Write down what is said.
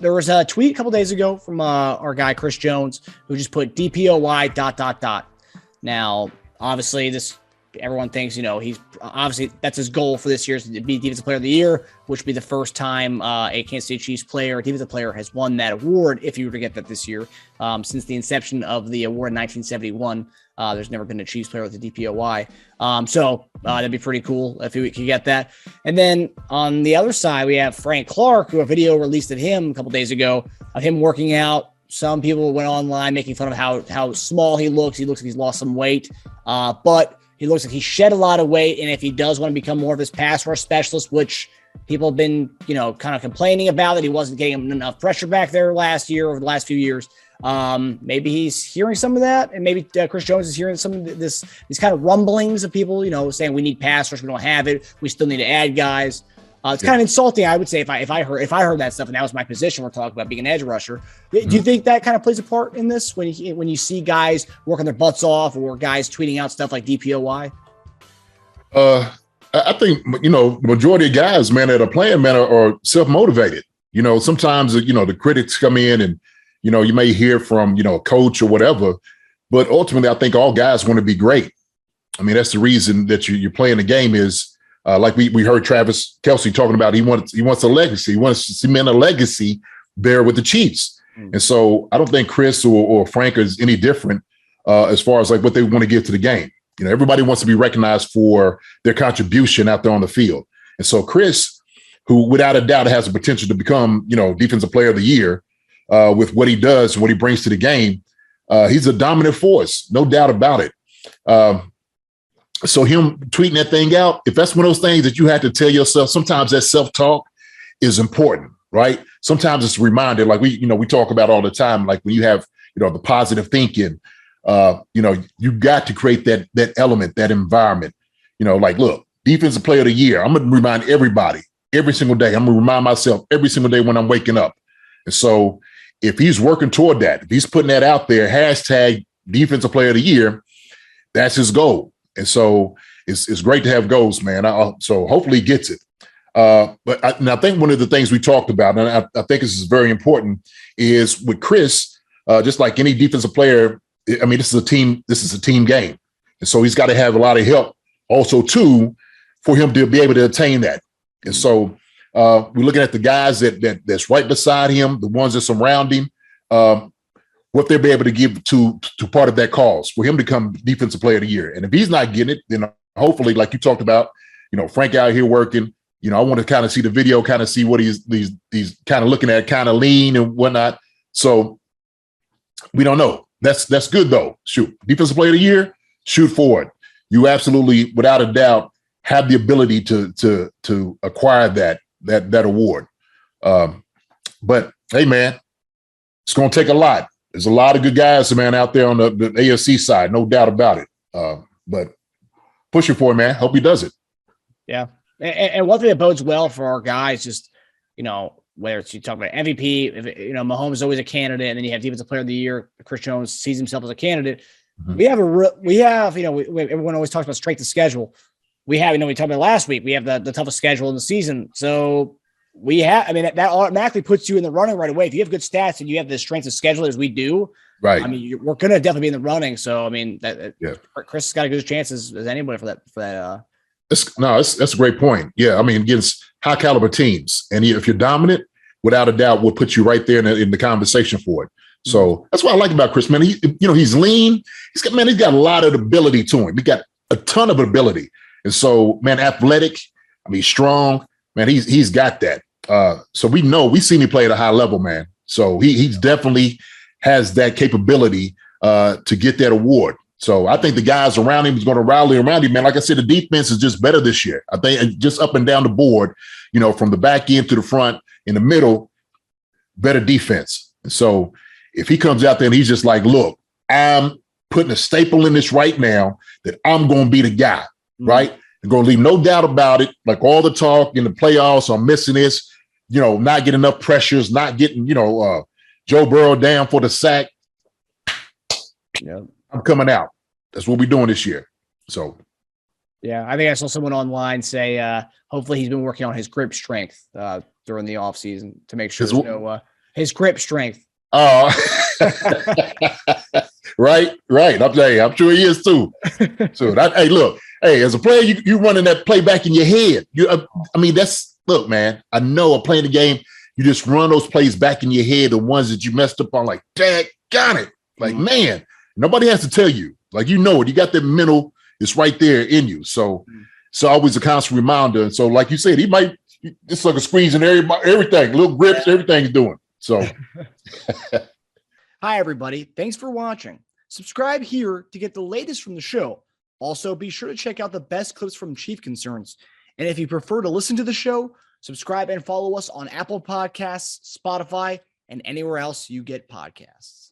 there was a tweet a couple days ago from our guy Chris Jones who just put DPOY ... Now, obviously, everyone thinks, he's obviously that's his goal for this year is to be Defensive Player of the Year, which would be the first time a Kansas City Chiefs player, defensive player, has won that award, if you were to get that this year. Since the inception of the award in 1971, there's never been a Chiefs player with a DPOY. So that'd be pretty cool if we could get that. And then on the other side, we have Frank Clark, who a video released of him a couple days ago of him working out. Some people went online making fun of how small he looks. He looks like he's lost some weight, but he looks like he shed a lot of weight. And if he does want to become more of this pass rush specialist, which people have been, kind of complaining about, that he wasn't getting enough pressure back there last year over the last few years. Maybe he's hearing some of that, and maybe Chris Jones is hearing some of these kind of rumblings of people, saying we need pass rush, we don't have it, we still need to add guys. It's kind of insulting, I would say, if I heard that stuff and that was my position. We're talking about being an edge rusher. Do you think that kind of plays a part in this when you see guys working their butts off or guys tweeting out stuff like DPOY? I think the majority of guys, man, that are playing, man, are self-motivated. Sometimes the critics come in and you may hear from a coach or whatever, but ultimately I think all guys want to be great. I mean, that's the reason that you're playing the game is. Like we heard Travis Kelce talking about, he wants a legacy. He wants to cement a legacy there with the Chiefs. And so I don't think Chris or Frank is any different as far as like what they want to give to the game. Everybody wants to be recognized for their contribution out there on the field. And so Chris, who without a doubt has the potential to become, Defensive Player of the Year with what he does and what he brings to the game, he's a dominant force, no doubt about it. So him tweeting that thing out, if that's one of those things that you have to tell yourself, sometimes that self-talk is important, right? Sometimes it's a reminder, like we talk about all the time, like when you have, the positive thinking, you got to create that element, that environment, like, look, Defensive Player of the Year. I'm going to remind everybody every single day. I'm going to remind myself every single day when I'm waking up. And so if he's working toward that, if he's putting that out there, hashtag Defensive Player of the Year, that's his goal. And so it's great to have goals, man. So hopefully he gets it. But I think one of the things we talked about, and I think this is very important, is with Chris, just like any defensive player, I mean, this is a team game. And so he's got to have a lot of help also, too, for him to be able to attain that. And so we're looking at the guys that's right beside him, the ones that surround him, what they'll be able to give to part of that cause for him to become Defensive Player of the Year. And if he's not getting it, then hopefully, like you talked about, Frank out here working, I want to kind of see the video, kind of see what he's kind of looking at, kind of lean and whatnot. So we don't know. That's good though. Shoot, Defensive Player of the Year, shoot for it. You absolutely, without a doubt, have the ability to acquire that award. But hey, man, it's going to take a lot. There's a lot of good guys, man, out there on the AFC side, no doubt about it. But pushing for it, man. Hope he does it. Yeah. And one thing that bodes well for our guys, just, whether it's you talk about MVP, Mahomes is always a candidate, and then you have Defensive Player of the Year. Chris Jones sees himself as a candidate. Mm-hmm. We have, everyone always talks about strength of schedule. We have, we talked about last week, we have the toughest schedule in the season. So that automatically puts you in the running right away. If you have good stats and you have the strength of schedule as we do, right? I mean, we're going to definitely be in the running. So, Chris has got as good a chance as anybody for that. That's a great point. Yeah. I mean, against high caliber teams, and if you're dominant, without a doubt, we'll put you right there in the conversation for it. So that's what I like about Chris, man. He's lean. He's got a lot of ability to him. He got a ton of ability. And so, man, athletic, strong, man, he's got that. So we've seen him play at a high level, man. So he's definitely has that capability to get that award. So I think the guys around him is going to rally around him, man. Like I said, the defense is just better this year. I think just up and down the board, from the back end to the front, in the middle, better defense. And so if he comes out there and he's just like, look, I'm putting a staple in this right now that I'm going to be the guy, right? I'm going to leave no doubt about it. Like all the talk in the playoffs, I'm missing this, not getting enough pressures, not getting, Joe Burrow down for the sack. Yeah. I'm coming out. That's what we're doing this year. So, yeah, I think I saw someone online say, hopefully he's been working on his grip strength during the offseason to make sure there's His grip strength. Oh, right. I'm sure he is too. So hey, look, as a player, you running that play back in your head. Look, man. I know playing the game, you just run those plays back in your head, the ones that you messed up on. Like, dang, got it. Like, man, nobody has to tell you. Like, you know it. You got that mental. It's right there in you. So it's always a constant reminder. And so, like you said, it's like a squeeze in everything, little grips, everything's doing. So. Hi, everybody. Thanks for watching. Subscribe here to get the latest from the show. Also, be sure to check out the best clips from Chief Concerns. And if you prefer to listen to the show, subscribe and follow us on Apple Podcasts, Spotify, and anywhere else you get podcasts.